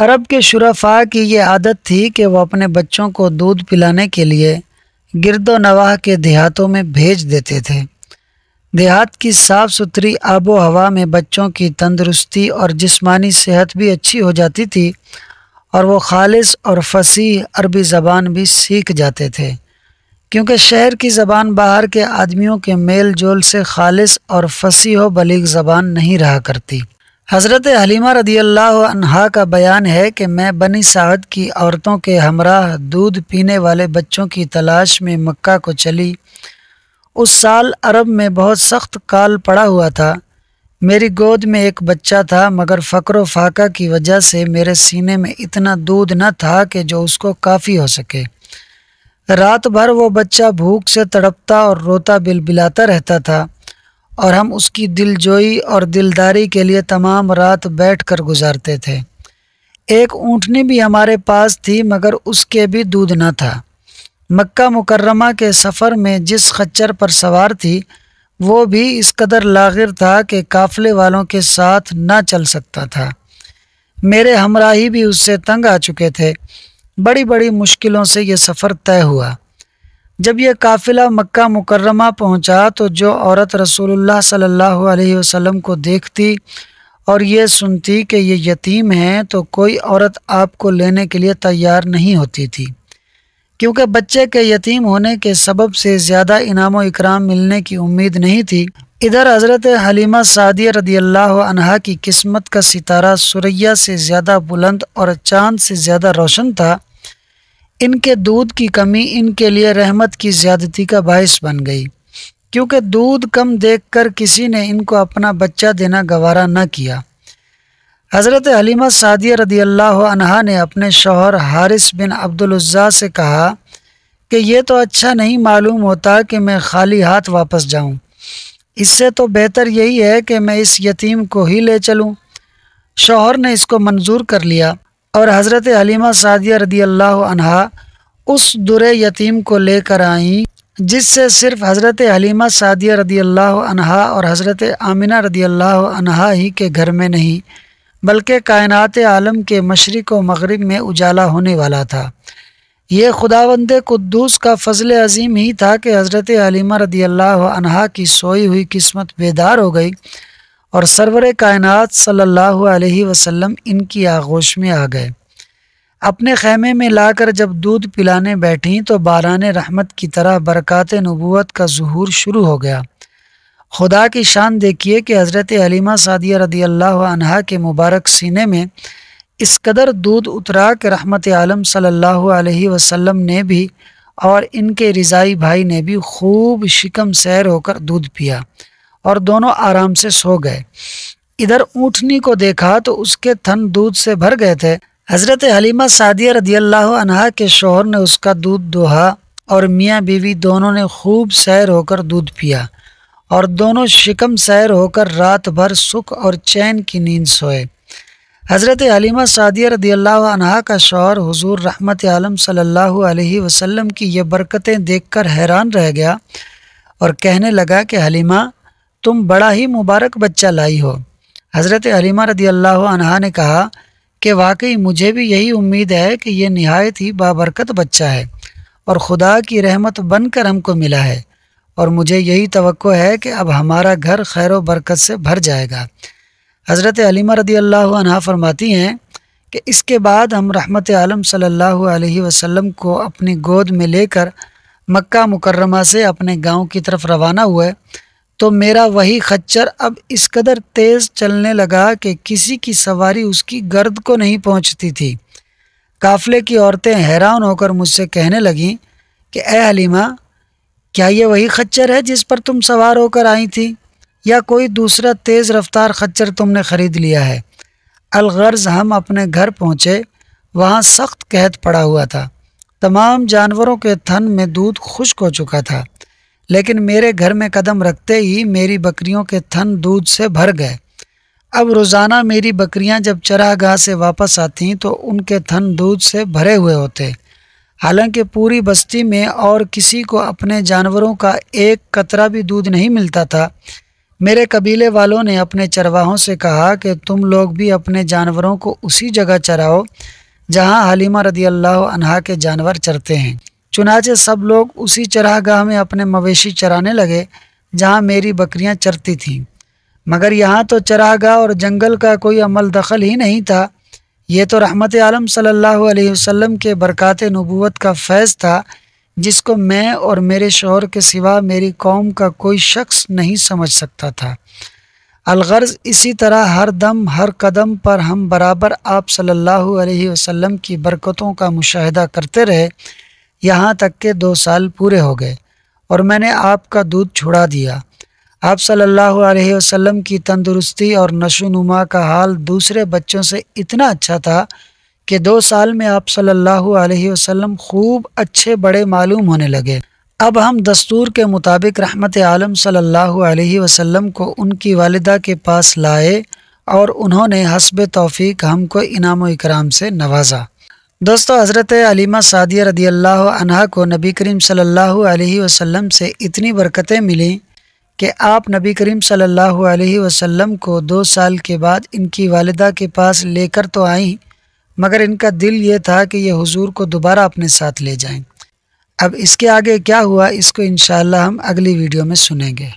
عرب کے شرفاء کی یہ عادت تھی کہ وہ اپنے بچوں کو دودھ پلانے کے لیے گرد و نواح کے دیہاتوں میں بھیج دیتے تھے۔ دیہات کی صاف ستھری آب و ہوا میں بچوں کی تندرستی اور جسمانی صحت بھی اچھی ہو جاتی تھی اور وہ خالص اور فصیح عربی زبان بھی سیکھ جاتے تھے، کیونکہ شہر کی زبان باہر کے آدمیوں کے میل جول سے خالص اور فصیح و بلیغ زبان نہیں رہا کرتی۔ حضرت حلیمہ رضی اللہ عنہا کا بیان ہے کہ میں بنی سعد کی عورتوں کے ہمراہ دودھ پینے والے بچوں کی تلاش میں مکہ کو چلی۔ اس سال عرب میں بہت سخت کال پڑا ہوا تھا۔ میری گود میں ایک بچہ تھا، مگر فقر و فاقہ کی وجہ سے میرے سینے میں اتنا دودھ نہ تھا کہ جو اس کو کافی ہو سکے۔ رات بھر وہ بچہ بھوک سے تڑپتا اور روتا بلبلاتا رہتا تھا، اور ہم اس کی دلجوئی اور دلداری کے لیے تمام رات بیٹھ کر گزارتے تھے۔ ایک اونٹنی بھی ہمارے پاس تھی، مگر اس کے بھی دودھ نہ تھا۔ مکہ مکرمہ کے سفر میں جس خچر پر سوار تھی وہ بھی اس قدر لاغر تھا کہ قافلے والوں کے ساتھ نہ چل سکتا تھا۔ میرے ہمراہی بھی اس سے تنگ آ چکے تھے۔ بڑی بڑی مشکلوں سے یہ سفر طے ہوا۔ جب یہ قافلہ مکہ مکرمہ پہنچا تو جو عورت رسول اللہ صلی اللہ علیہ وسلم کو دیکھتی اور یہ سنتی کہ یہ یتیم ہیں تو کوئی عورت آپ کو لینے کے لیے تیار نہیں ہوتی تھی، کیونکہ بچے کے یتیم ہونے کے سبب سے زیادہ انعام و اکرام ملنے کی امید نہیں تھی۔ ادھر حضرت حلیمہ سعدیہ رضی اللہ عنہا کی قسمت کا ستارہ ثریا سے زیادہ بلند اور چاند سے زیادہ روشن تھا۔ ان کے دودھ کی کمی ان کے لیے رحمت کی زیادتی کا باعث بن گئی، کیونکہ دودھ کم دیکھ کر کسی نے ان کو اپنا بچہ دینا گوارا نہ کیا۔ حضرت حلیمہ سعدیہ رضی اللہ عنہا نے اپنے شوہر حارث بن عبدالعزیٰ سے کہا کہ یہ تو اچھا نہیں معلوم ہوتا کہ میں خالی ہاتھ واپس جاؤں، اس سے تو بہتر یہی ہے کہ میں اس یتیم کو ہی لے چلوں۔ شوہر نے اس کو منظور کر لیا اور حضرت حلیمہ سعدیہ رضی اللہ عنہا اس درے یتیم کو لے کر آئیں جس سے صرف حضرت حلیمہ سعدیہ رضی اللہ عنہا اور حضرت آمنہ رضی اللہ عنہا ہی کے گھر میں نہیں بلکہ کائنات عالم کے مشرق و مغرب میں اجالا ہونے والا تھا۔ یہ خداوند قدوس کا فضل عظیم ہی تھا کہ حضرت حلیمہ رضی اللہ عنہا کی سوئی ہوئی قسمت بیدار ہو گئی اور سرور کائنات صلی اللہ علیہ وسلم ان کی آغوش میں آ گئے۔ اپنے خیمے میں لا کر جب دودھ پلانے بیٹھیں تو باران رحمت کی طرح برکات نبوت کا ظہور شروع ہو گیا۔ خدا کی شان دیکھیے کہ حضرت حلیمہ سعدیہ رضی اللہ عنہا کے مبارک سینے میں اس قدر دودھ اترا کہ رحمت عالم صلی اللہ علیہ وسلم نے بھی اور ان کے رضائی بھائی نے بھی خوب شکم سیر ہو کر دودھ پیا اور دونوں آرام سے سو گئے۔ ادھر اونٹنی کو دیکھا تو اس کے تھن دودھ سے بھر گئے تھے۔ حضرت حلیمہ سعدیہ رضی اللہ عنہا کے شوہر نے اس کا دودھ دوہا اور میاں بیوی دونوں نے خوب سیر ہو کر دودھ پیا اور دونوں شکم سیر ہو کر رات بھر سکھ اور چین کی نیند سوئے۔ حضرت حلیمہ سعدیہ رضی اللہ عنہا کا شوہر حضور رحمت عالم صلی اللہ علیہ وسلم کی یہ برکتیں دیکھ کر حیران رہ گیا اور کہنے لگا کہ حلیمہ تم بڑا ہی مبارک بچہ لائی ہو۔ حضرت حلیمہ رضی اللہ عنہا نے کہا کہ واقعی مجھے بھی یہی امید ہے کہ یہ نہایت ہی بابرکت بچہ ہے اور خدا کی رحمت بن کر ہم کو ملا ہے، اور مجھے یہی توقع ہے کہ اب ہمارا گھر خیر و برکت سے بھر جائے گا۔ حضرت حلیمہ رضی اللہ عنہا فرماتی ہیں کہ اس کے بعد ہم رحمت عالم صلی اللہ علیہ وسلم کو اپنی گود میں لے کر مکہ مکرمہ سے اپنے گاؤں کی طرف روانہ ہوئے تو میرا وہی خچر اب اس قدر تیز چلنے لگا کہ کسی کی سواری اس کی گرد کو نہیں پہنچتی تھی۔ قافلے کی عورتیں حیران ہو کر مجھ سے کہنے لگیں کہ اے حلیمہ، کیا یہ وہی خچر ہے جس پر تم سوار ہو کر آئی تھی، یا کوئی دوسرا تیز رفتار خچر تم نے خرید لیا ہے؟ الغرض ہم اپنے گھر پہنچے، وہاں سخت قحط پڑا ہوا تھا، تمام جانوروں کے تھن میں دودھ خشک ہو چکا تھا، لیکن میرے گھر میں قدم رکھتے ہی میری بکریوں کے تھن دودھ سے بھر گئے۔ اب روزانہ میری بکریاں جب چراگاہ گاہ سے واپس آتیں تو ان کے تھن دودھ سے بھرے ہوئے ہوتے، حالانکہ پوری بستی میں اور کسی کو اپنے جانوروں کا ایک قطرہ بھی دودھ نہیں ملتا تھا، میرے قبیلے والوں نے اپنے چرواہوں سے کہا کہ تم لوگ بھی اپنے جانوروں کو اسی جگہ چراؤ جہاں حلیمہ رضی اللہ عنہا کے جانور چرتے ہیں۔ چنانچہ سب لوگ اسی چراگاہ میں اپنے مویشی چرانے لگے جہاں میری بکریاں چرتی تھیں، مگر یہاں تو چراگاہ اور جنگل کا کوئی عمل دخل ہی نہیں تھا۔ یہ تو رحمت عالم صلی اللہ علیہ وسلم کے برکات نبوت کا فیض تھا، جس کو میں اور میرے شوہر کے سوا میری قوم کا کوئی شخص نہیں سمجھ سکتا تھا۔ الغرض اسی طرح ہر دم ہر قدم پر ہم برابر آپ صلی اللہ علیہ وسلم کی برکتوں کا مشاہدہ کرتے رہے، یہاں تک کہ 2 سال پورے ہو گئے اور میں نے آپ کا دودھ چھڑا دیا۔ آپ صلی اللہ علیہ وسلم کی تندرستی اور نشو و نما کا حال دوسرے بچوں سے اتنا اچھا تھا کہ 2 سال میں آپ صلی اللہ علیہ وسلم خوب اچھے بڑے معلوم ہونے لگے۔ اب ہم دستور کے مطابق رحمت عالم صلی اللہ علیہ وسلم کو ان کی والدہ کے پاس لائے اور انہوں نے حسب توفیق ہم کو انعام و اکرام سے نوازا۔ دوستو، حضرت حلیمہ سعدیہ رضی اللہ عنہا کو نبی کریم صلی اللہ علیہ وسلم سے اتنی برکتیں ملیں کہ آپ نبی کریم صلی اللہ علیہ وسلم کو 2 سال کے بعد ان کی والدہ کے پاس لے کر تو آئیں، مگر ان کا دل یہ تھا کہ یہ حضور کو دوبارہ اپنے ساتھ لے جائیں۔ اب اس کے آگے کیا ہوا، اس کو انشاءاللہ ہم اگلی ویڈیو میں سنیں گے۔